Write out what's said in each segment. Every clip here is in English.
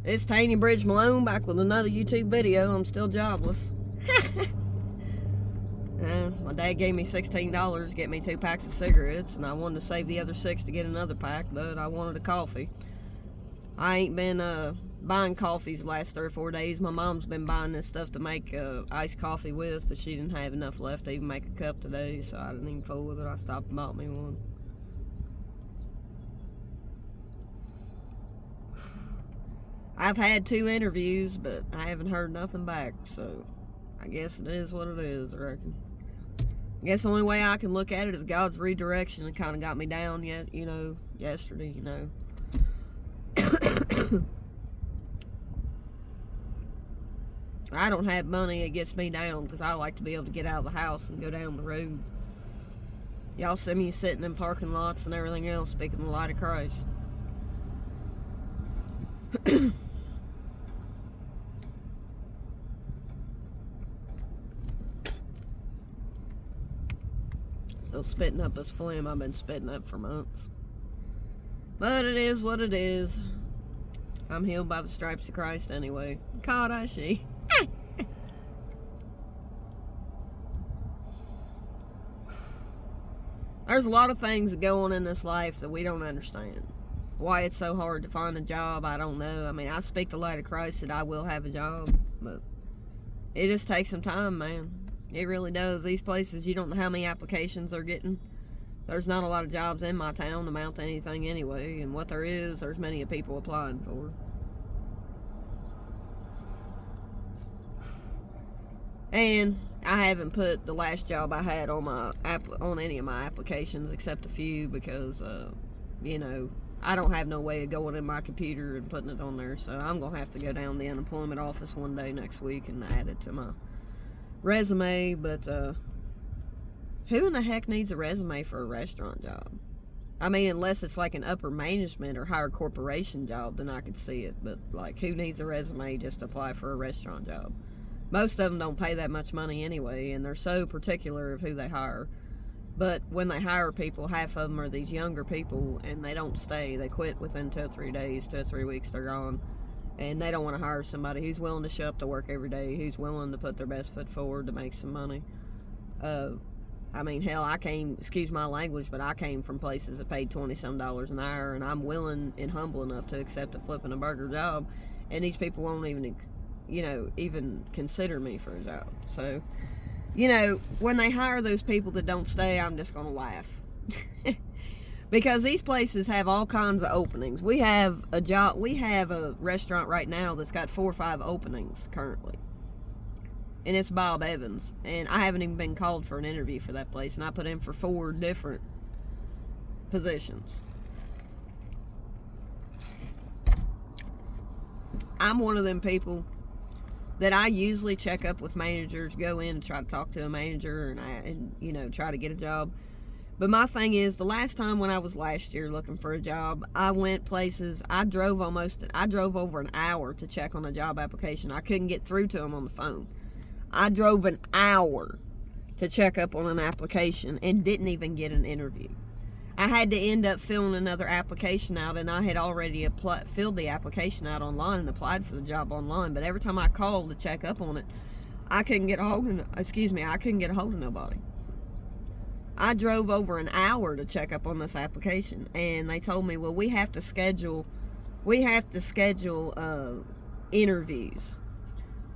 It's Tanya Bridge Malone back with another YouTube video. I'm still jobless. My dad gave me $16 to get me 2 packs of cigarettes, and I wanted to save the other 6 to get another pack, but I wanted a coffee. I ain't been buying coffees the last 3 or 4 days. My mom's been buying this stuff to make iced coffee with, but she didn't have enough left to even make a cup today, so I didn't even fool with it. I stopped and bought me one. I've had 2 interviews, but I haven't heard nothing back, so I guess it is what it is, I reckon. I guess the only way I can look at it is God's redirection. It kind of got me down yesterday, I don't have money. It gets me down because I like to be able to get out of the house and go down the road. Y'all see me sitting in parking lots and everything else, speaking the light of Christ. Still spitting up this phlegm I've been spitting up for months. But it is what it is. I'm healed by the stripes of Christ anyway. God, I see. There's a lot of things that go on in this life that we don't understand. Why it's so hard to find a job, I don't know. I mean, I speak the light of Christ that I will have a job, but it just takes some time, man. It really does. These places, you don't know how many applications they're getting. There's not a lot of jobs in my town to amount to anything anyway, and what there is, there's many people applying for. And I haven't put the last job I had on any of my applications except a few because, I don't have no way of going in my computer and putting it on there, so I'm going to have to go down to the unemployment office one day next week and add it to my resume. But who in the heck needs a resume for a restaurant job? I mean, unless it's like an upper management or higher corporation job, then I could see it. But, who needs a resume just to apply for a restaurant job? Most of them don't pay that much money anyway, and they're so particular of who they hire. But when they hire people, half of them are these younger people, and they don't stay. They quit within 2 or 3 days, 2 or 3 weeks, they're gone. And they don't want to hire somebody who's willing to show up to work every day, who's willing to put their best foot forward to make some money. Hell, I came, excuse my language, but I came from places that paid $20-some an hour, and I'm willing and humble enough to accept a flipping a burger job, and these people won't even consider me for a job. So, when they hire those people that don't stay, I'm just going to laugh. Because these places have all kinds of openings. We have a restaurant right now that's got 4 or 5 openings currently. And it's Bob Evans. And I haven't even been called for an interview for that place. And I put in for 4 different positions. I'm one of them people that I usually check up with managers, go in and try to talk to a manager and try to get a job. But my thing is, the last time when I was last year looking for a job, I went places, I drove over an hour to check on a job application. I couldn't get through to them on the phone. I drove an hour to check up on an application and didn't even get an interview. I had to end up filling another application out, and I had already filled the application out online and applied for the job online. But every time I called to check up on it, I couldn't get a hold of nobody. I drove over an hour to check up on this application, and they told me, well, we have to schedule interviews.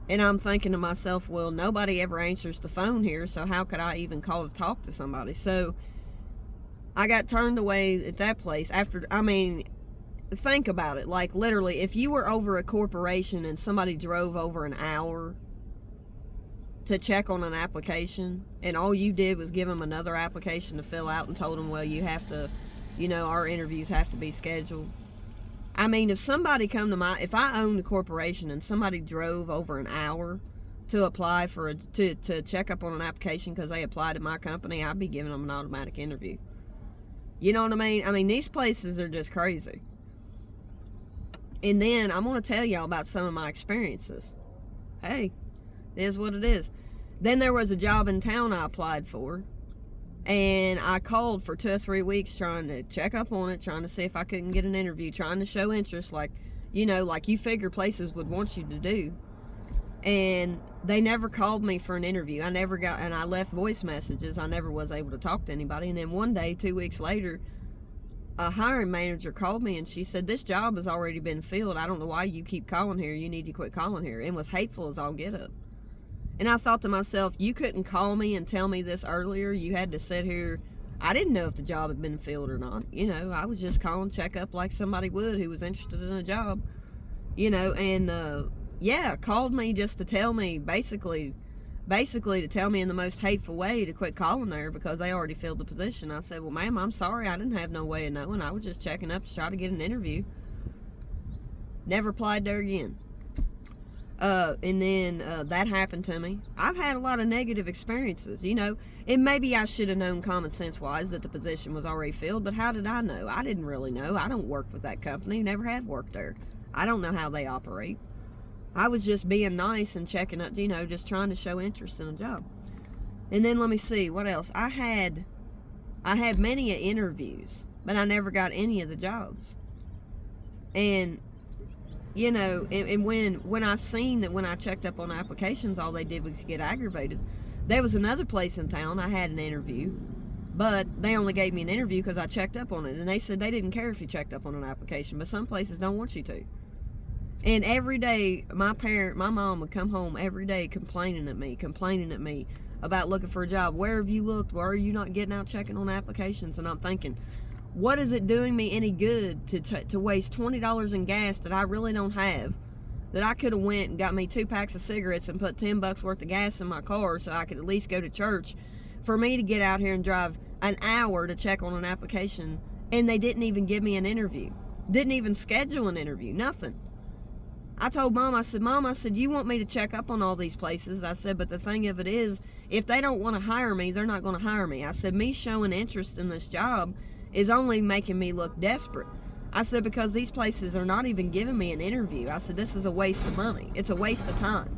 And I'm thinking to myself, well, nobody ever answers the phone here, so how could I even call to talk to somebody? So I got turned away at that place think about it. Literally, if you were over a corporation and somebody drove over an hour to check on an application, and all you did was give them another application to fill out and told them, well, you have to, our interviews have to be scheduled. If somebody if I owned a corporation and somebody drove over an hour to apply to check up on an application because they applied to my company, I'd be giving them an automatic interview. You know what I mean? These places are just crazy. And then I'm going to tell y'all about some of my experiences. Hey, it is what it is. Then there was a job in town I applied for, and I called for 2 or 3 weeks trying to check up on it, trying to see if I couldn't get an interview, trying to show interest. like you figure places would want you to do. And they never called me for an interview. And I left voice messages. I never was able to talk to anybody. And then one day, 2 weeks later, a hiring manager called me and she said, this job has already been filled. I don't know why you keep calling here. You need to quit calling here. And was hateful as all get up. And I thought to myself, you couldn't call me and tell me this earlier. You had to sit here. I didn't know if the job had been filled or not. I was just calling, check up like somebody would who was interested in a job. Called me just to tell me, basically to tell me in the most hateful way to quit calling there because they already filled the position. I said, well, ma'am, I'm sorry. I didn't have no way of knowing. I was just checking up to try to get an interview. Never applied there again. And then that happened to me. I've had a lot of negative experiences, and maybe I should have known common sense wise that the position was already filled, but how did I know? I didn't really know. I don't work with that company, never have worked there. I don't know how they operate. I was just being nice and checking up, just trying to show interest in a job. And then let me see, what else? I had many interviews, but I never got any of the jobs. And, and when I seen that when I checked up on applications, all they did was get aggravated. There was another place in town, I had an interview, but they only gave me an interview because I checked up on it. And they said they didn't care if you checked up on an application, but some places don't want you to. And every day, my mom would come home every day complaining at me about looking for a job. Where have you looked? Why are you not getting out checking on applications? And I'm thinking, what is it doing me any good to waste $20 in gas that I really don't have, that I could have went and got me 2 packs of cigarettes and put $10 worth of gas in my car so I could at least go to church, for me to get out here and drive an hour to check on an application, and they didn't even give me an interview. Didn't even schedule an interview, nothing. I told Mom, I said, you want me to check up on all these places? I said, but the thing of it is, if they don't want to hire me, they're not going to hire me. I said, me showing interest in this job is only making me look desperate. I said, because these places are not even giving me an interview. I said, this is a waste of money. It's a waste of time.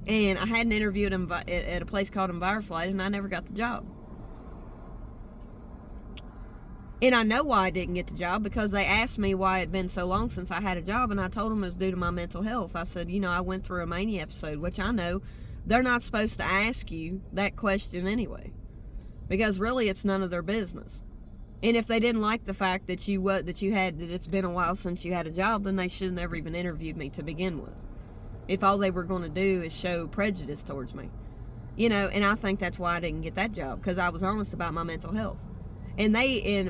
And I had an interview at a place called EnviroFlight, and I never got the job. And I know why I didn't get the job, because they asked me why it had been so long since I had a job, and I told them it was due to my mental health. I said, I went through a mania episode, which I know they're not supposed to ask you that question anyway, because really it's none of their business. And if they didn't like the fact that it's been a while since you had a job, then they should have never even interviewed me to begin with. If all they were going to do is show prejudice towards me, and I think that's why I didn't get that job, because I was honest about my mental health. And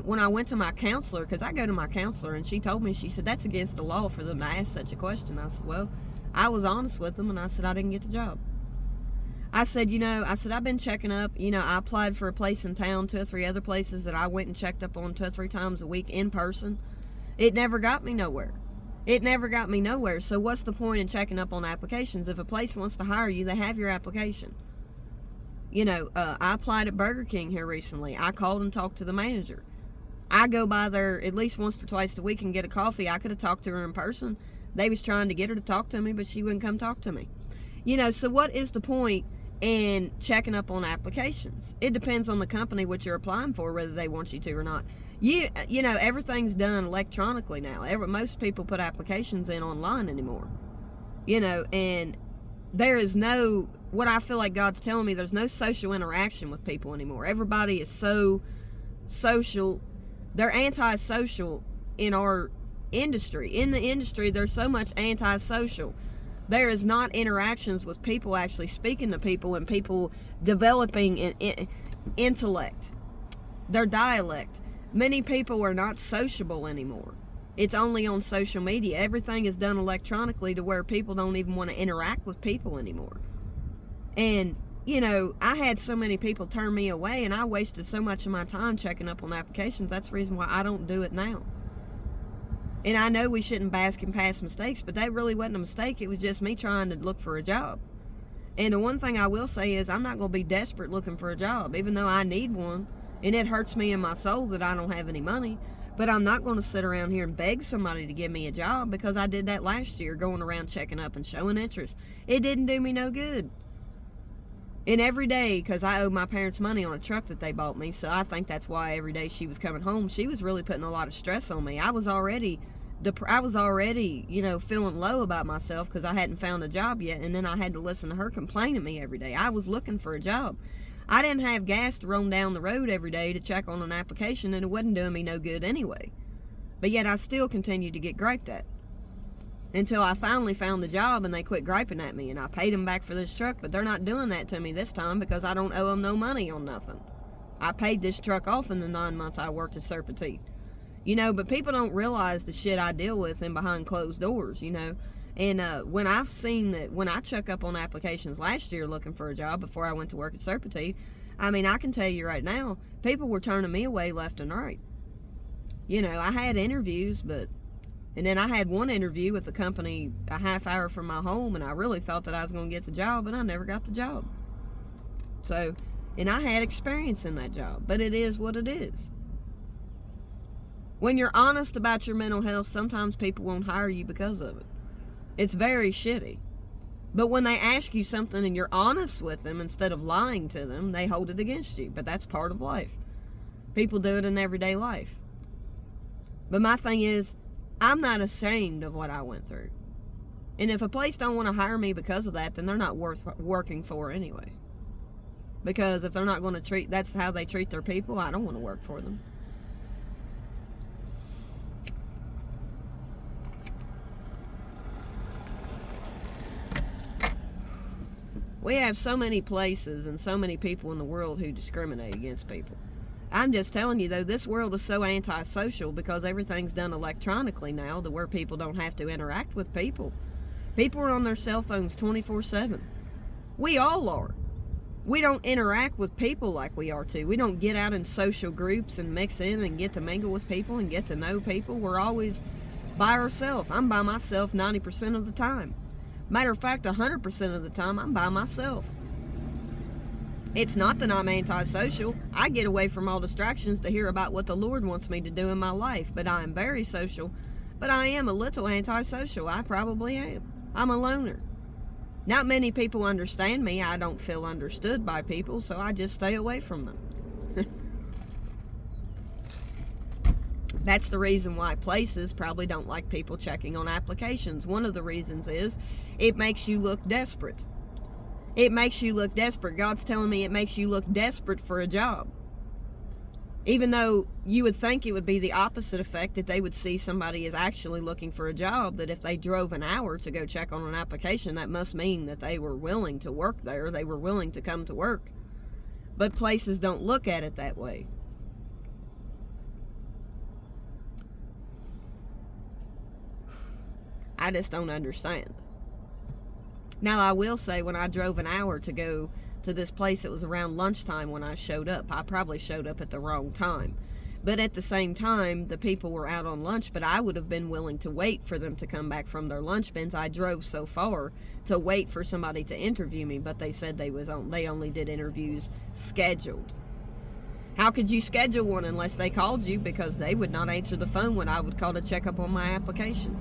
when I went to my counselor, because I go to my counselor, and she told me, she said, that's against the law for them to ask such a question. I said, well, I was honest with them, and I said I didn't get the job. I said, I've been checking up. I applied for a place in town, 2 or 3 other places that I went and checked up on 2 or 3 times a week in person. It never got me nowhere. So what's the point in checking up on applications? If a place wants to hire you, they have your application. I applied at Burger King here recently. I called and talked to the manager. I go by there at least once or twice a week and get a coffee. I could have talked to her in person. They was trying to get her to talk to me, but she wouldn't come talk to me. So what is the point in checking up on applications? It depends on the company what you're applying for, whether they want you to or not. Everything's done electronically now. Most people put applications in online anymore. And there is no, what I feel like God's telling me, there's no social interaction with people anymore. Everybody is so social. They're antisocial in our industry. In the industry, there's so much antisocial. There is not interactions with people, actually speaking to people, and people developing intellect, their dialect. Many people are not sociable anymore. It's only on social media. Everything is done electronically to where people don't even want to interact with people anymore. And, I had so many people turn me away, and I wasted so much of my time checking up on applications. That's the reason why I don't do it now. And I know we shouldn't bask in past mistakes, but that really wasn't a mistake. It was just me trying to look for a job. And the one thing I will say is I'm not going to be desperate looking for a job, even though I need one. And it hurts me in my soul that I don't have any money. But I'm not going to sit around here and beg somebody to give me a job, because I did that last year, going around checking up and showing interest. It didn't do me no good. And every day, because I owed my parents money on a truck that they bought me, so I think that's why every day she was coming home, she was really putting a lot of stress on me. I was already, feeling low about myself because I hadn't found a job yet, and then I had to listen to her complain to me every day. I was looking for a job. I didn't have gas to roam down the road every day to check on an application, and it wasn't doing me no good anyway. But yet I still continued to get griped at. Until I finally found the job and they quit griping at me, and I paid them back for this truck, but they're not doing that to me this time because I don't owe them no money on nothing. I paid this truck off in the 9 months I worked at Serpentine. But people don't realize the shit I deal with in behind closed doors, And when I've seen that, when I check up on applications last year looking for a job before I went to work at Serpentine, I can tell you right now, people were turning me away left and right. I had interviews, and then I had one interview with a company a half hour from my home, and I really thought that I was going to get the job, and I never got the job. So, and I had experience in that job, but it is what it is. When you're honest about your mental health, sometimes people won't hire you because of it. It's very shitty. But when they ask you something and you're honest with them instead of lying to them, they hold it against you. But that's part of life. People do it in everyday life. But my thing is, I'm not ashamed of what I went through. And if a place don't want to hire me because of that, then they're not worth working for anyway. Because if they're not going to that's how they treat their people, I don't want to work for them. We have so many places and so many people in the world who discriminate against people. I'm just telling you, though, this world is so antisocial because everything's done electronically now to where people don't have to interact with people. People are on their cell phones 24/7. We all are. We don't interact with people like we are to. We don't get out in social groups and mix in and get to mingle with people and get to know people. We're always by ourselves. I'm by myself 90% of the time. Matter of fact, 100% of the time, I'm by myself. It's not that I'm antisocial. I get away from all distractions to hear about what the Lord wants me to do in my life. But I am very social. But I am a little antisocial. I probably am. I'm a loner. Not many people understand me. I don't feel understood by people, so I just stay away from them. That's the reason why places probably don't like people checking on applications. One of the reasons is it makes you look desperate. It makes you look desperate. God's telling me it makes you look desperate for a job. Even though you would think it would be the opposite effect, that they would see somebody is actually looking for a job, that if they drove an hour to go check on an application, that must mean that they were willing to work there. They were willing to come to work. But places don't look at it that way. I just don't understand. Now, I will say, when I drove an hour to go to this place, it was around lunchtime when I showed up. I probably showed up at the wrong time. But at the same time, the people were out on lunch, but I would have been willing to wait for them to come back from their lunch bins. I drove so far to wait for somebody to interview me, but they said they only did interviews scheduled. How could you schedule one unless they called you? Because they would not answer the phone when I would call to check up on my application.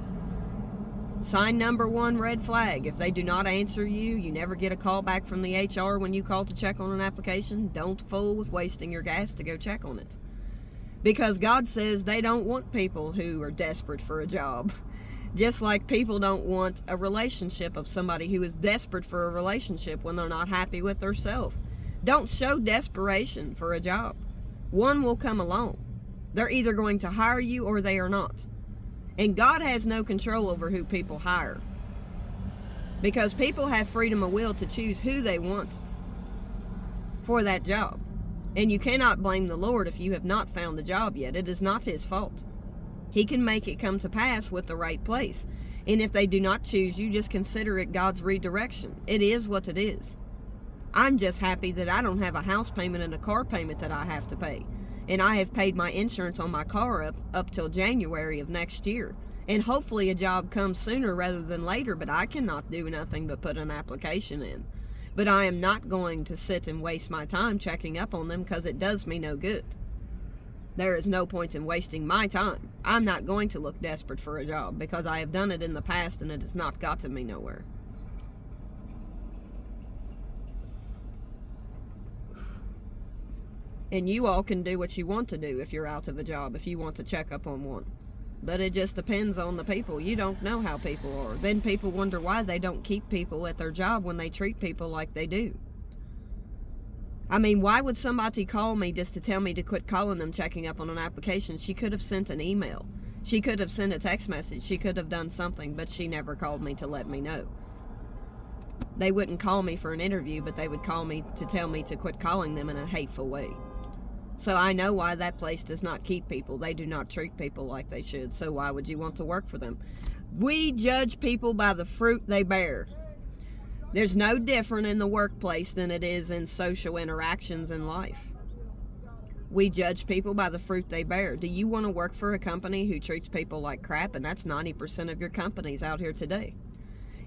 Sign number 1, red flag. If they do not answer you, you never get a call back from the HR when you call to check on an application. Don't fool with wasting your gas to go check on it. Because God says they don't want people who are desperate for a job. Just like people don't want a relationship of somebody who is desperate for a relationship when they're not happy with themselves. Don't show desperation for a job. One will come along. They're either going to hire you or they are not. And God has no control over who people hire. Because people have freedom of will to choose who they want for that job. And you cannot blame the Lord if you have not found the job yet. It is not His fault. He can make it come to pass with the right place. And if they do not choose you, just consider it God's redirection. It is what it is. I'm just happy that I don't have a house payment and a car payment that I have to pay. And I have paid my insurance on my car up till January of next year. And hopefully a job comes sooner rather than later, but I cannot do nothing but put an application in. But I am not going to sit and waste my time checking up on them because it does me no good. There is no point in wasting my time. I'm not going to look desperate for a job because I have done it in the past and it has not gotten me nowhere. And you all can do what you want to do if you're out of a job, if you want to check up on one. But it just depends on the people. You don't know how people are. Then people wonder why they don't keep people at their job when they treat people like they do. I mean, why would somebody call me just to tell me to quit calling them checking up on an application? She could have sent an email. She could have sent a text message. She could have done something, but she never called me to let me know. They wouldn't call me for an interview, but they would call me to tell me to quit calling them in a hateful way. So I know why that place does not keep people. They do not treat people like they should. So why would you want to work for them? We judge people by the fruit they bear. There's no different in the workplace than it is in social interactions in life. We judge people by the fruit they bear. Do you want to work for a company who treats people like crap? And that's 90% of your companies out here today.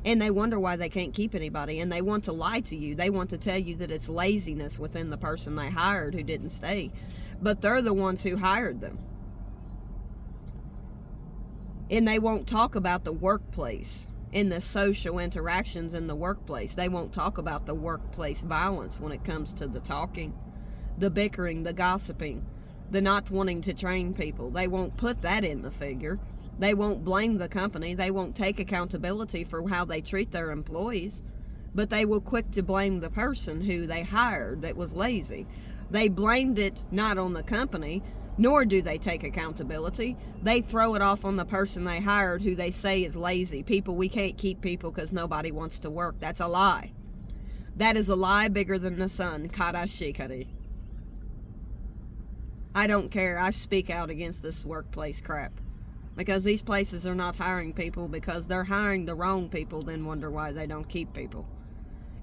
And they wonder why they can't keep anybody, and they want to lie to you. They want to tell you that it's laziness within the person they hired who didn't stay. But they're the ones who hired them. And they won't talk about the workplace and the social interactions in the workplace. They won't talk about the workplace violence when it comes to the talking, the bickering, the gossiping, the not wanting to train people. They won't put that in the figure. They won't blame the company. They won't take accountability for how they treat their employees, but they will quick to blame the person who they hired that was lazy. They blamed it not on the company, nor do they take accountability. They throw it off on the person they hired who they say is lazy. People, we can't keep people because nobody wants to work. That's a lie. That is a lie bigger than the sun. Karashikari. I don't care. I speak out against this workplace crap. Because these places are not hiring people because they're hiring the wrong people, then wonder why they don't keep people.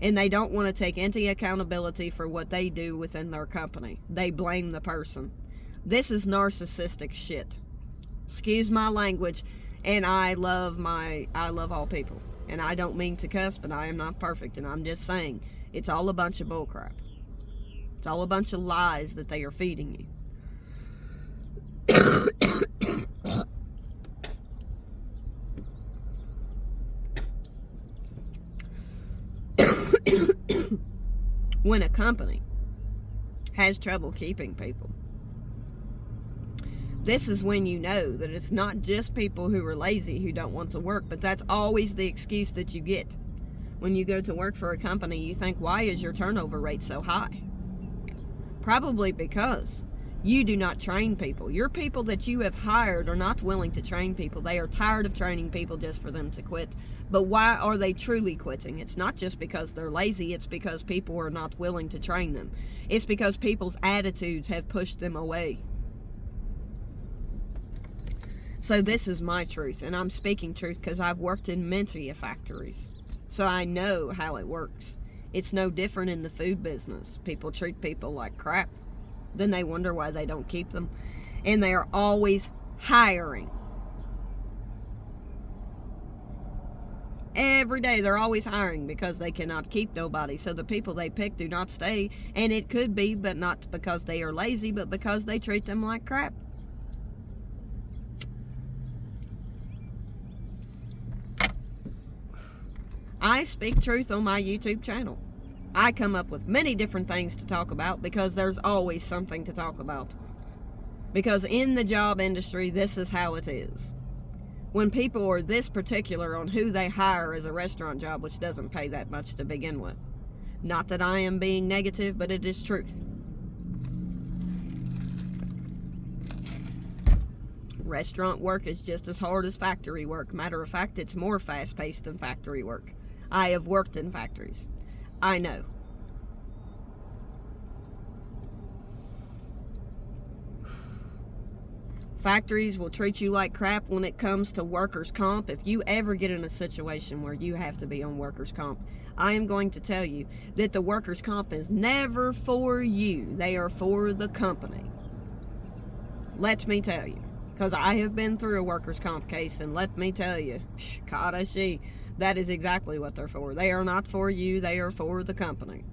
And they don't want to take any accountability for what they do within their company. They blame the person. This is narcissistic shit. Excuse my language, and I love all people. And I don't mean to cuss, but I am not perfect, and I'm just saying, it's all a bunch of bullcrap. It's all a bunch of lies that they are feeding you. When a company has trouble keeping people, this is when you know that it's not just people who are lazy who don't want to work, but that's always the excuse that you get. When you go to work for a company, you think, why is your turnover rate so high? Probably because you do not train people. Your people that you have hired are not willing to train people. They are tired of training people just for them to quit. But why are they truly quitting? It's not just because they're lazy. It's because people are not willing to train them. It's because people's attitudes have pushed them away. So this is my truth, and I'm speaking truth because I've worked in many factories. So I know how it works. It's no different in the food business. People treat people like crap. Then they wonder why they don't keep them. And they are always hiring. Every day they're always hiring because they cannot keep nobody. So the people they pick do not stay. And it could be, but not because they are lazy, but because they treat them like crap. I speak truth on my YouTube channel. I come up with many different things to talk about because there's always something to talk about. Because in the job industry, this is how it is. When people are this particular on who they hire as a restaurant job, which doesn't pay that much to begin with. Not that I am being negative, but it is truth. Restaurant work is just as hard as factory work. Matter of fact, it's more fast-paced than factory work. I have worked in factories. I know. Factories will treat you like crap when it comes to workers' comp. If you ever get in a situation where you have to be on workers' comp, I am going to tell you that the workers' comp is never for you. They are for the company. Let me tell you. Because I have been through a workers' comp case, and let me tell you, Kadashi, that is exactly what they're for. They are not for you. They are for the company.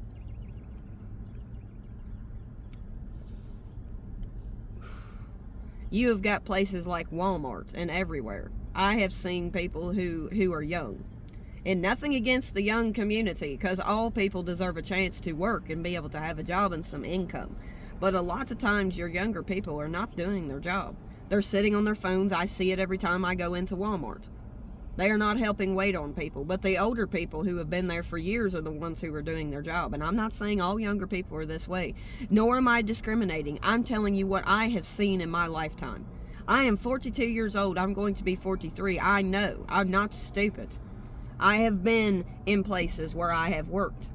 You have got places like Walmart and everywhere. I have seen people who are young. And nothing against the young community, because all people deserve a chance to work and be able to have a job and some income. But a lot of times your younger people are not doing their job. They're sitting on their phones. I see it every time I go into Walmart. They are not helping wait on people. But the older people who have been there for years are the ones who are doing their job. And I'm not saying all younger people are this way, nor am I discriminating. I'm telling you what I have seen in my lifetime. I am 42 years old. I'm going to be 43. I know. I'm not stupid. I have been in places where I have worked,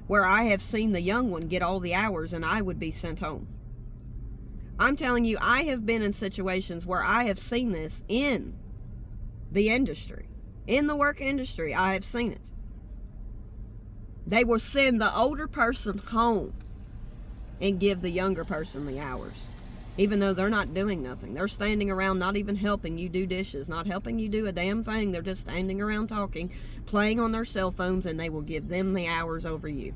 where I have seen the young one get all the hours and I would be sent home. I'm telling you, I have been in situations where I have seen this in the industry, in the work industry. I have seen it. They will send the older person home and give the younger person the hours, even though they're not doing nothing. They're standing around not even helping you do dishes, not helping you do a damn thing. They're just standing around talking, playing on their cell phones, and they will give them the hours over you.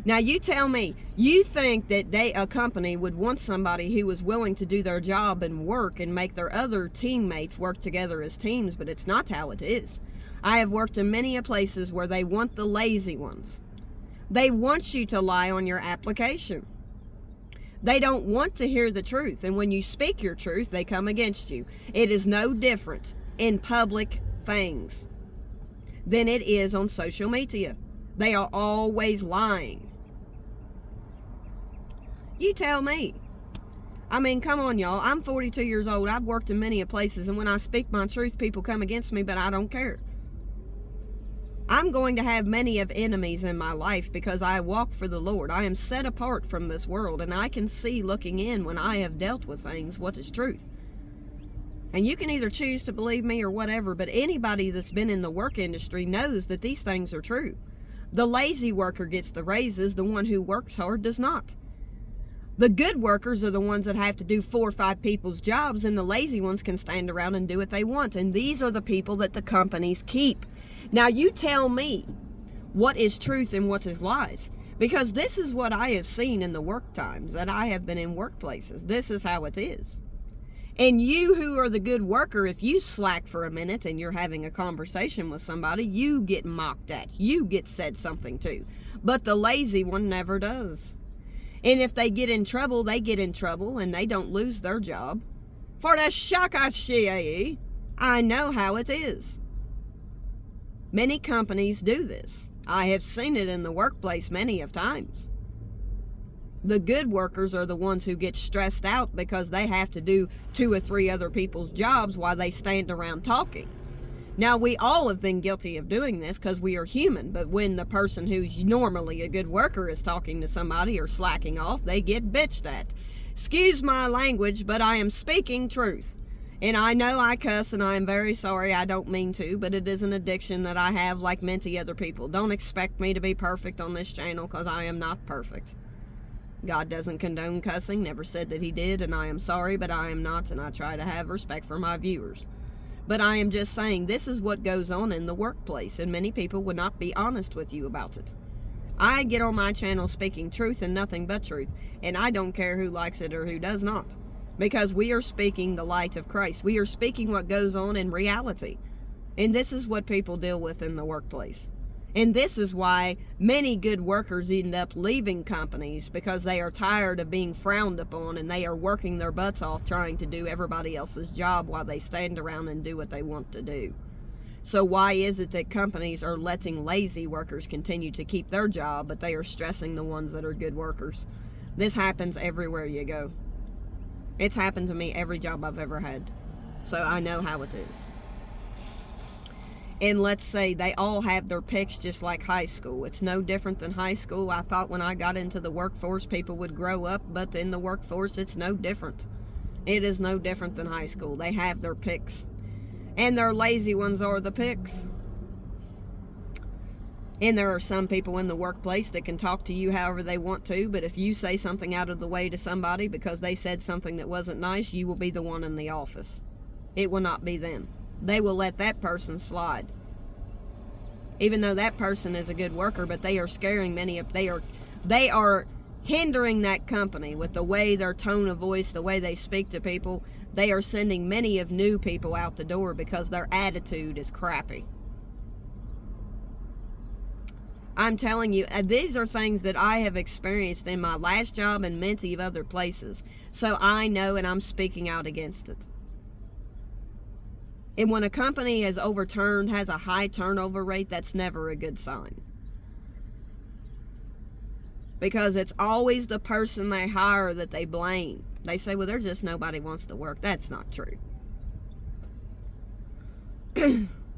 Now you tell me, you think that a company would want somebody who was willing to do their job and work and make their other teammates work together as teams, but it's not how it is. I have worked in many places where they want the lazy ones. They want you to lie on your application. They don't want to hear the truth, and when you speak your truth, they come against you. It is no different in public things than it is on social media. They are always lying. You tell me. I mean, come on, y'all. I'm 42 years old. I've worked in many places, and when I speak my truth, people come against me, but I don't care. I'm going to have many of enemies in my life because I walk for the Lord. I am set apart from this world, and I can see looking in when I have dealt with things what is truth. And you can either choose to believe me or whatever, but anybody that's been in the work industry knows that these things are true. The lazy worker gets the raises. The one who works hard does not. The good workers are the ones that have to do 4 or 5 people's jobs, and the lazy ones can stand around and do what they want. And these are the people that the companies keep. Now you tell me what is truth and what is lies, because this is what I have seen in the work times that I have been in workplaces. This is how it is. And you who are the good worker, if you slack for a minute and you're having a conversation with somebody, you get mocked at. You get said something to. But the lazy one never does. And if they get in trouble, they get in trouble and they don't lose their job. For the shakashi, I know how it is. Many companies do this. I have seen it in the workplace many of times. The good workers are the ones who get stressed out because they have to do 2 or 3 other people's jobs while they stand around talking. Now, we all have been guilty of doing this because we are human, but when the person who's normally a good worker is talking to somebody or slacking off, they get bitched at. Excuse my language, but I am speaking truth. And I know I cuss, and I am very sorry. I don't mean to, but it is an addiction that I have like many other people. Don't expect me to be perfect on this channel because I am not perfect. God doesn't condone cussing, never said that he did, and I am sorry, but I am not, and I try to have respect for my viewers. But I am just saying this is what goes on in the workplace, and many people would not be honest with you about it. I get on my channel speaking truth and nothing but truth, and I don't care who likes it or who does not, because we are speaking the light of Christ. We are speaking what goes on in reality, and this is what people deal with in the workplace. And this is why many good workers end up leaving companies, because they are tired of being frowned upon and they are working their butts off trying to do everybody else's job while they stand around and do what they want to do. So why is it that companies are letting lazy workers continue to keep their job, but they are stressing the ones that are good workers? This happens everywhere you go. It's happened to me every job I've ever had. So I know how it is. And let's say they all have their picks just like high school. It's no different than high school. I thought when I got into the workforce, people would grow up, but in the workforce, it's no different. It is no different than high school. They have their picks. And their lazy ones are the picks. And there are some people in the workplace that can talk to you however they want to, but if you say something out of the way to somebody because they said something that wasn't nice, you will be the one in the office. It will not be them. They will let that person slide. Even though that person is a good worker, but they are scaring many of, they are hindering that company with the way their tone of voice, the way they speak to people. They are sending many of new people out the door because their attitude is crappy. I'm telling you, these are things that I have experienced in my last job and many of other places. So I know, and I'm speaking out against it. And when a company has a high turnover rate, that's never a good sign. Because it's always the person they hire that they blame. They say, well, there's just nobody wants to work. That's not true.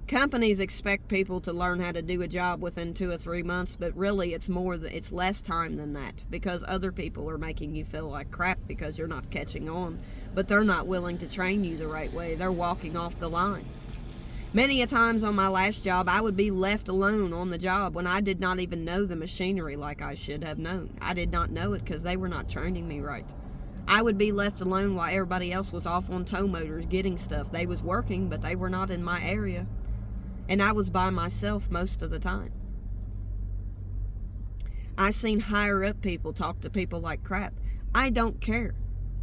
Companies expect people to learn how to do a job within 2 or 3 months, but really it's less time than that, because other people are making you feel like crap because you're not catching on, but they're not willing to train you the right way. They're walking off the line. Many a times on my last job, I would be left alone on the job when I did not even know the machinery like I should have known. I did not know it because they were not training me right. I would be left alone while everybody else was off on tow motors getting stuff. They was working, but they were not in my area. And I was by myself most of the time. I seen higher up people talk to people like crap. I don't care.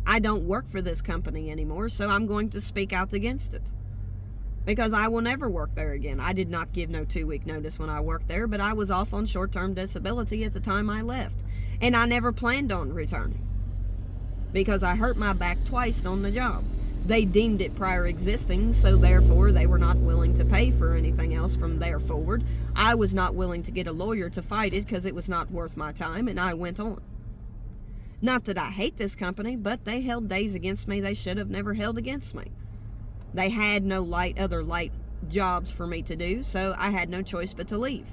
I don't work for this company anymore, so I'm going to speak out against it. Because I will never work there again. I did not give no 2-week notice when I worked there, but I was off on short-term disability at the time I left. And I never planned on returning. Because I hurt my back twice on the job. They deemed it prior existing, so therefore they were not willing to pay for anything else from there forward. I was not willing to get a lawyer to fight it because it was not worth my time, and I went on. Not that I hate this company, but they held days against me they should have never held against me. They had no other light jobs for me to do, so I had no choice but to leave.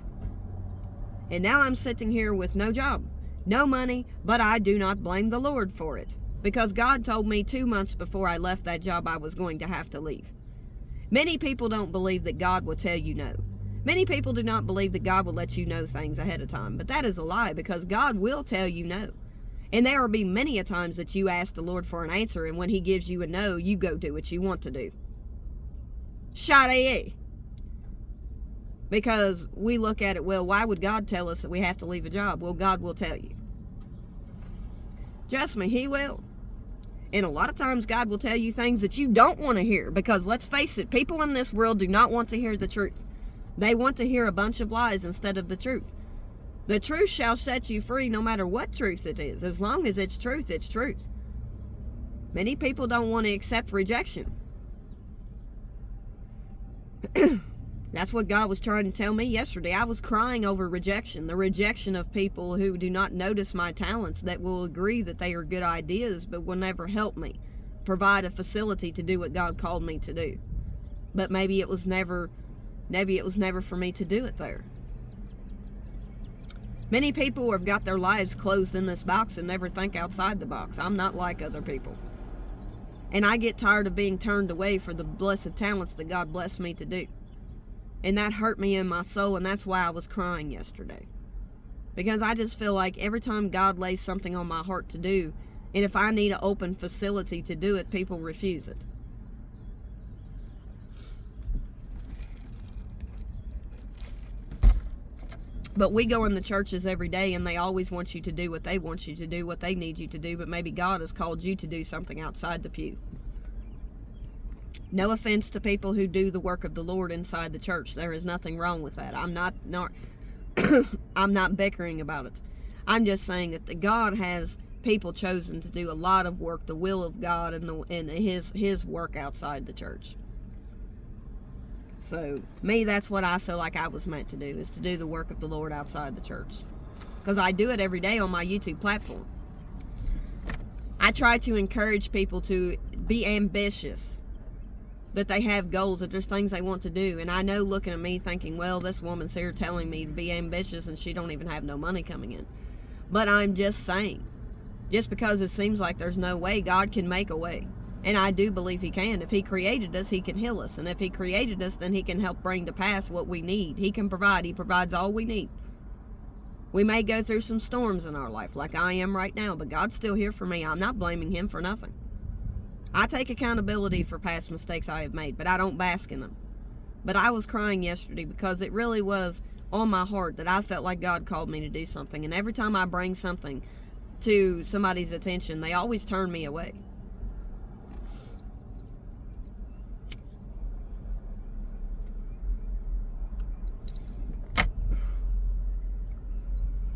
And now I'm sitting here with no job, no money, but I do not blame the Lord for it. Because God told me 2 months before I left that job I was going to have to leave. Many people don't believe that God will tell you no. Many people do not believe that God will let you know things ahead of time. But that is a lie, because God will tell you no. And there will be many a times that you ask the Lord for an answer, and when He gives you a no, you go do what you want to do. Shade. Because we look at it, well, why would God tell us that we have to leave a job? Well, God will tell you. Trust me, He will. And a lot of times God will tell you things that you don't want to hear, because let's face it, people in this world do not want to hear the truth. They want to hear a bunch of lies instead of the truth. The truth shall set you free no matter what truth it is. As long as it's truth, it's truth. Many people don't want to accept rejection. That's what God was trying to tell me yesterday. I was crying over rejection, the rejection of people who do not notice my talents, that will agree that they are good ideas, but will never help me provide a facility to do what God called me to do. But maybe it was never for me to do it there. Many people have got their lives closed in this box and never think outside the box. I'm not like other people. And I get tired of being turned away for the blessed talents that God blessed me to do. And that hurt me in my soul, and that's why I was crying yesterday. Because I just feel like every time God lays something on my heart to do, and if I need an open facility to do it, people refuse it. But we go in the churches every day, and they always want you to do what they want you to do, what they need you to do, but maybe God has called you to do something outside the pew. No offense to people who do the work of the Lord inside the church. There is nothing wrong with that. I'm not I'm not bickering about it. I'm just saying that God has people chosen to do a lot of work, the will of God and his work outside the church. So, me, that's what I feel like I was meant to do, is to do the work of the Lord outside the church. Because I do it every day on my YouTube platform. I try to encourage people to be ambitious, that they have goals, that there's things they want to do. And I know, looking at me thinking, well, this woman's here telling me to be ambitious and she don't even have no money coming in. But I'm just saying, just because it seems like there's no way, God can make a way. And I do believe He can. If He created us, He can heal us. And if He created us, then He can help bring to pass what we need. He can provide. He provides all we need. We may go through some storms in our life, like I am right now, but God's still here for me. I'm not blaming Him for nothing. I take accountability for past mistakes I have made, but I don't bask in them. But I was crying yesterday because it really was on my heart that I felt like God called me to do something. And every time I bring something to somebody's attention, they always turn me away.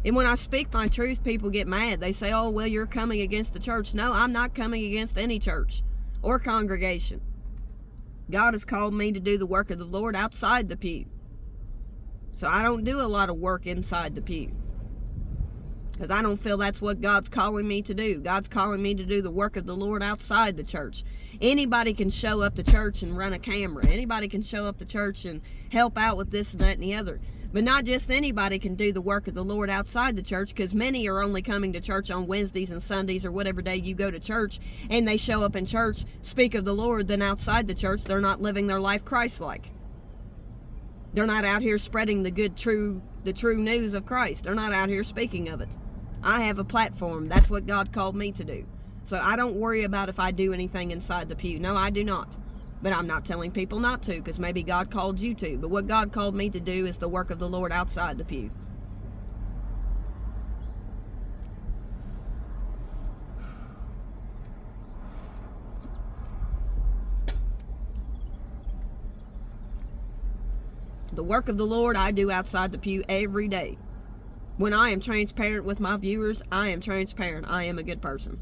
And when I speak my truth, people get mad. They say, oh, well, you're coming against the church. No, I'm not coming against any church or congregation. God has called me to do the work of the Lord outside the pew. So I don't do a lot of work inside the pew, because I don't feel that's what God's calling me to do. God's calling me to do the work of the Lord outside the church. Anybody can show up to church and run a camera. Anybody can show up to church and help out with this and that and the other. But not just anybody can do the work of the Lord outside the church, because many are only coming to church on Wednesdays and Sundays or whatever day you go to church, and they show up in church, speak of the Lord, then outside the church they're not living their life Christ-like. They're not out here spreading the true news of Christ. They're not out here speaking of it. I have a platform. That's what God called me to do. So I don't worry about if I do anything inside the pew. No, I do not. But I'm not telling people not to, because maybe God called you to. But what God called me to do is the work of the Lord outside the pew. The work of the Lord I do outside the pew every day. When I am transparent with my viewers, I am transparent. I am a good person.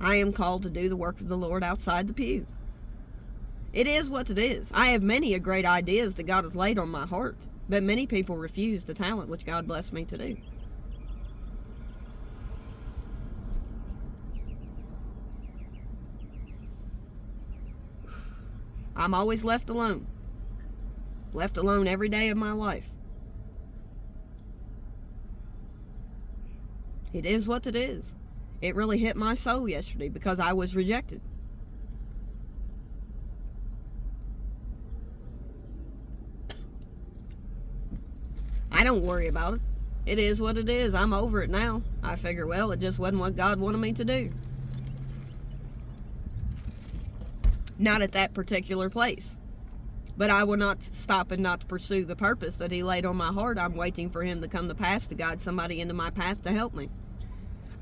I am called to do the work of the Lord outside the pew. It is what it is. I have many great ideas that God has laid on my heart, but many people refuse the talent which God blessed me to do. I'm always left alone. Left alone every day of my life. It is what it is. It really hit my soul yesterday because I was rejected. I don't worry about it. It is what it is. I'm over it now. I figure, well, it just wasn't what God wanted me to do. Not at that particular place. But I will not stop and not pursue the purpose that He laid on my heart. I'm waiting for Him to come to pass, to guide somebody into my path to help me.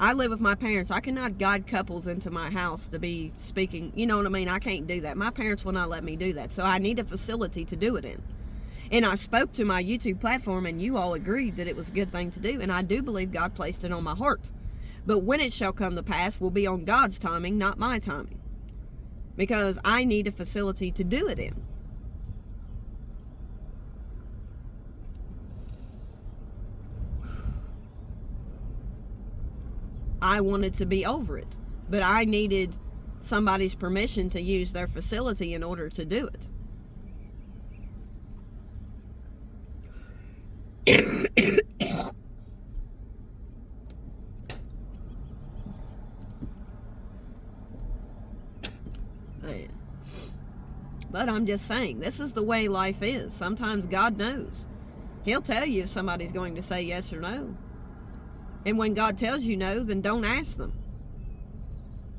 I live with my parents. I cannot guide couples into my house to be speaking. You know what I mean? I can't do that. My parents will not let me do that. So I need a facility to do it in. And I spoke to my YouTube platform, and you all agreed that it was a good thing to do. And I do believe God placed it on my heart. But when it shall come to pass will be on God's timing, not my timing. Because I need a facility to do it in. I wanted to be over it, but I needed somebody's permission to use their facility in order to do it. Man. But I'm just saying, this is the way life is. Sometimes God knows. He'll tell you if somebody's going to say yes or no. And when God tells you no, then don't ask them.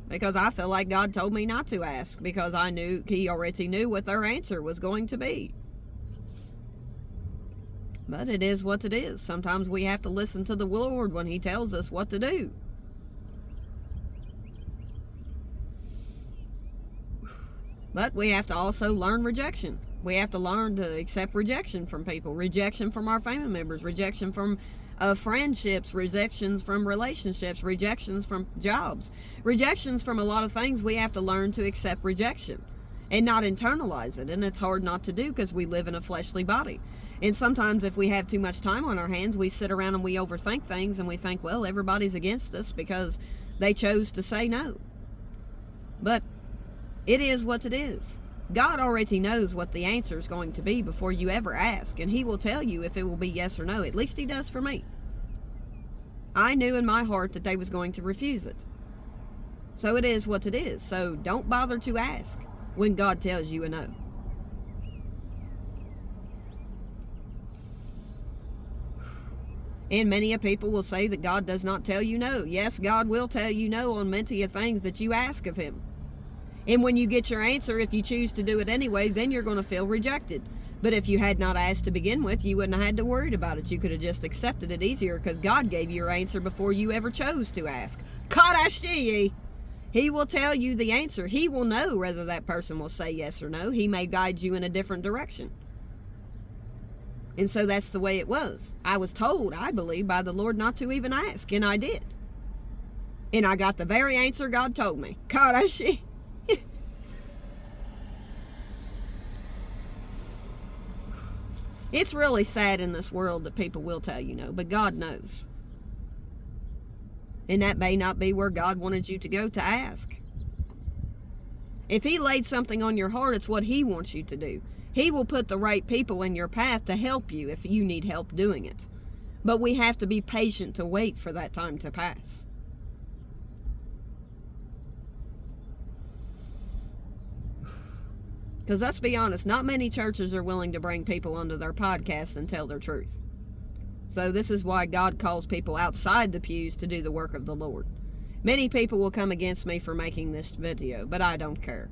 Because I feel like God told me not to ask, because I knew He already knew what their answer was going to be. But it is what it is. Sometimes we have to listen to the Lord when He tells us what to do. But we have to also learn rejection. We have to learn to accept rejection from people. Rejection from our family members. Rejection from friendships. Rejections from relationships. Rejections from jobs. Rejections from a lot of things. We have to learn to accept rejection and not internalize it. And it's hard not to do because we live in a fleshly body. And sometimes if we have too much time on our hands, we sit around and we overthink things and we think, well, everybody's against us because they chose to say no. But it is what it is. God already knows what the answer is going to be before you ever ask, and He will tell you if it will be yes or no. At least He does for me. I knew in my heart that they was going to refuse it. So it is what it is. So don't bother to ask when God tells you a no. And many of people will say that God does not tell you no. Yes, God will tell you no on many of things that you ask of Him. And when you get your answer, if you choose to do it anyway, then you're going to feel rejected. But if you had not asked to begin with, you wouldn't have had to worry about it. You could have just accepted it easier because God gave you your answer before you ever chose to ask. Kadashi! He will tell you the answer. He will know whether that person will say yes or no. He may guide you in a different direction. And so that's the way it was. I was told, I believe, by the Lord not to even ask, and I did. And I got the very answer God told me. God, it's really sad in this world that people will tell you no, but God knows. And that may not be where God wanted you to go to ask. If He laid something on your heart, it's what He wants you to do. He will put the right people in your path to help you if you need help doing it. But we have to be patient to wait for that time to pass. Because let's be honest, not many churches are willing to bring people onto their podcasts and tell their truth. So this is why God calls people outside the pews to do the work of the Lord. Many people will come against me for making this video, but I don't care.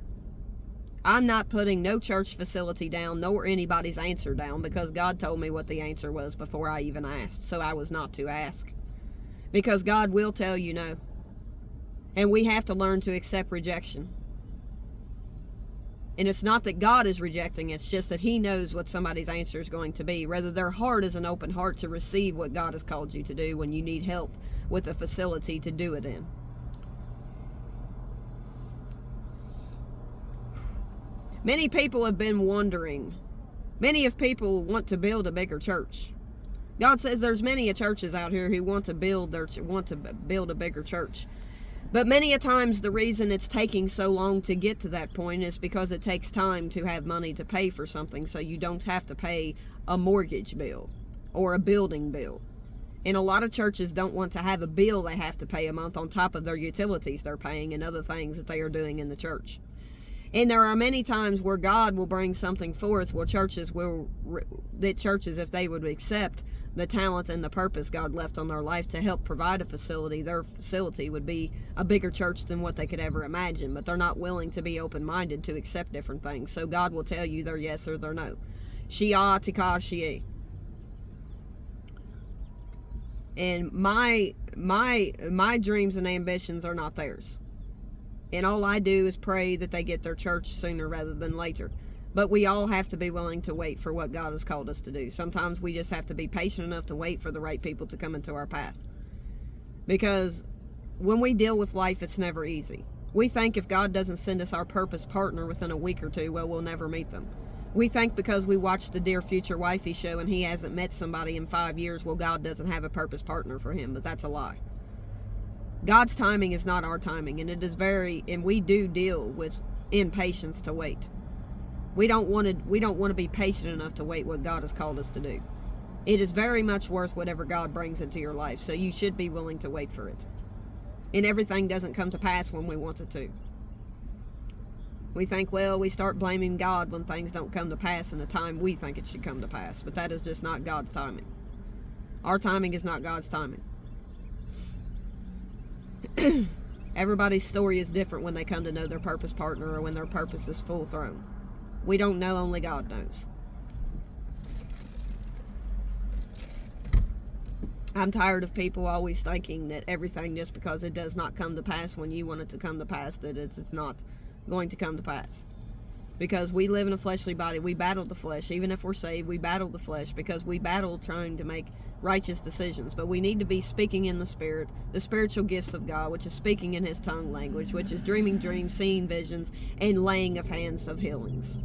I'm not putting no church facility down, nor anybody's answer down, because God told me what the answer was before I even asked, so I was not to ask. Because God will tell you no. And we have to learn to accept rejection. And it's not that God is rejecting, it's just that He knows what somebody's answer is going to be. Whether their heart is an open heart to receive what God has called you to do when you need help with a facility to do it in. Many people have been wondering. Many of people want to build a bigger church. God says there's many churches out here who want to build a bigger church. But many a times the reason it's taking so long to get to that point is because it takes time to have money to pay for something, so you don't have to pay a mortgage bill or a building bill. And a lot of churches don't want to have a bill they have to pay a month on top of their utilities they're paying and other things that they are doing in the church. And there are many times where God will bring something forth where churches, if they would accept the talent and the purpose God left on their life to help provide a facility, their facility would be a bigger church than what they could ever imagine. But they're not willing to be open-minded to accept different things. So God will tell you their yes or their no. Shia tika shie. And my dreams and ambitions are not theirs. And all I do is pray that they get their church sooner rather than later. But we all have to be willing to wait for what God has called us to do. Sometimes we just have to be patient enough to wait for the right people to come into our path. Because when we deal with life, it's never easy. We think if God doesn't send us our purpose partner within a week or two, well, we'll never meet them. We think because we watched the Dear Future Wifey show and he hasn't met somebody in 5 years, well, God doesn't have a purpose partner for him. But that's a lie. God's timing is not our timing, and and we do deal with impatience to wait. We don't want to be patient enough to wait what God has called us to do. It is very much worth whatever God brings into your life, so you should be willing to wait for it. And everything doesn't come to pass when we want it to. We think, well, we start blaming God when things don't come to pass in the time we think it should come to pass, but that is just not God's timing. Our timing is not God's timing. Everybody's story is different when they come to know their purpose partner or when their purpose is full thrown. We don't know, only God knows. I'm tired of people always thinking that everything, just because it does not come to pass when you want it to come to pass, that it's not going to come to pass. Because we live in a fleshly body. We battle the flesh. Even if we're saved, we battle the flesh because we battle trying to make righteous decisions. But we need to be speaking in the Spirit, the spiritual gifts of God, which is speaking in His tongue language, which is dreaming dreams, seeing visions, and laying of hands of healings.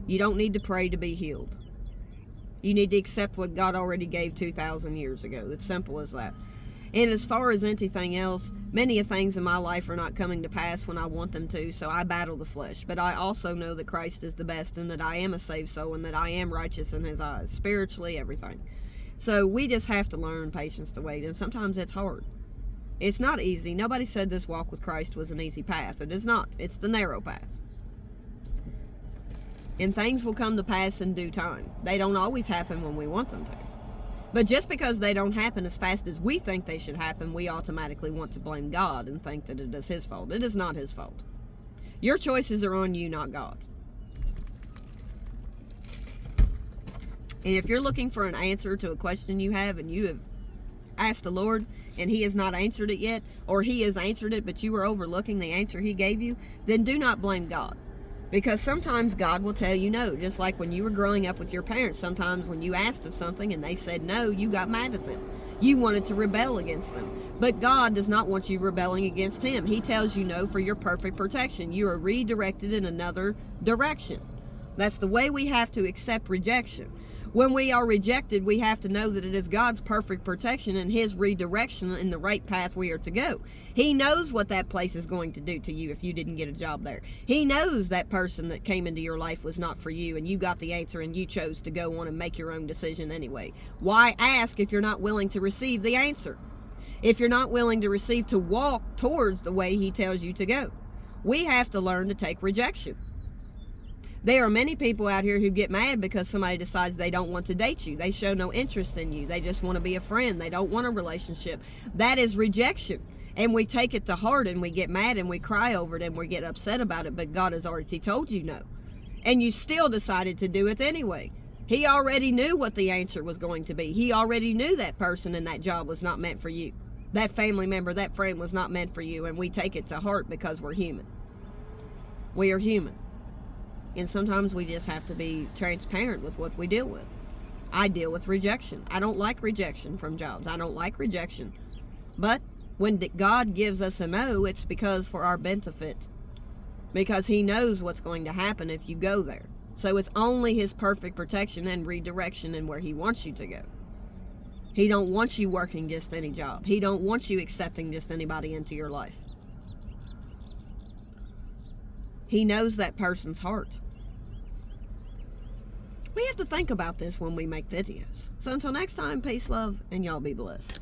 You don't need to pray to be healed. You need to accept what God already gave 2,000 years ago. It's simple as that. And as far as anything else, many of things in my life are not coming to pass when I want them to, so I battle the flesh. But I also know that Christ is the best and that I am a saved soul and that I am righteous in His eyes, spiritually, everything. So we just have to learn patience to wait, and sometimes it's hard. It's not easy. Nobody said this walk with Christ was an easy path. It is not. It's the narrow path. And things will come to pass in due time. They don't always happen when we want them to. But just because they don't happen as fast as we think they should happen, we automatically want to blame God and think that it is His fault. It is not His fault. Your choices are on you, not God's. And if you're looking for an answer to a question you have and you have asked the Lord and He has not answered it yet, or He has answered it but you were overlooking the answer He gave you, then do not blame God. Because sometimes God will tell you no. Just like when you were growing up with your parents, sometimes when you asked of something and they said no, you got mad at them. You wanted to rebel against them. But God does not want you rebelling against Him. He tells you no for your perfect protection. You are redirected in another direction. That's the way we have to accept rejection. When we are rejected, we have to know that it is God's perfect protection and His redirection in the right path we are to go. He knows what that place is going to do to you if you didn't get a job there. He knows that person that came into your life was not for you, and you got the answer and you chose to go on and make your own decision anyway. Why ask if you're not willing to receive the answer? If you're not willing to receive, to walk towards the way He tells you to go. We have to learn to take rejection. There are many people out here who get mad because somebody decides they don't want to date you. They show no interest in you. They just want to be a friend. They don't want a relationship. That is rejection. And we take it to heart and we get mad and we cry over it and we get upset about it. But God has already told you no. And you still decided to do it anyway. He already knew what the answer was going to be. He already knew that person and that job was not meant for you. That family member, that friend was not meant for you. And we take it to heart because we're human. We are human. And sometimes we just have to be transparent with what we deal with. I deal with rejection. I don't like rejection from jobs. I don't like rejection. But when God gives us a no, it's because for our benefit. Because He knows what's going to happen if you go there. So it's only His perfect protection and redirection in where He wants you to go. He don't want you working just any job. He don't want you accepting just anybody into your life. He knows that person's heart. We have to think about this when we make videos. So until next time, peace, love, and y'all be blessed.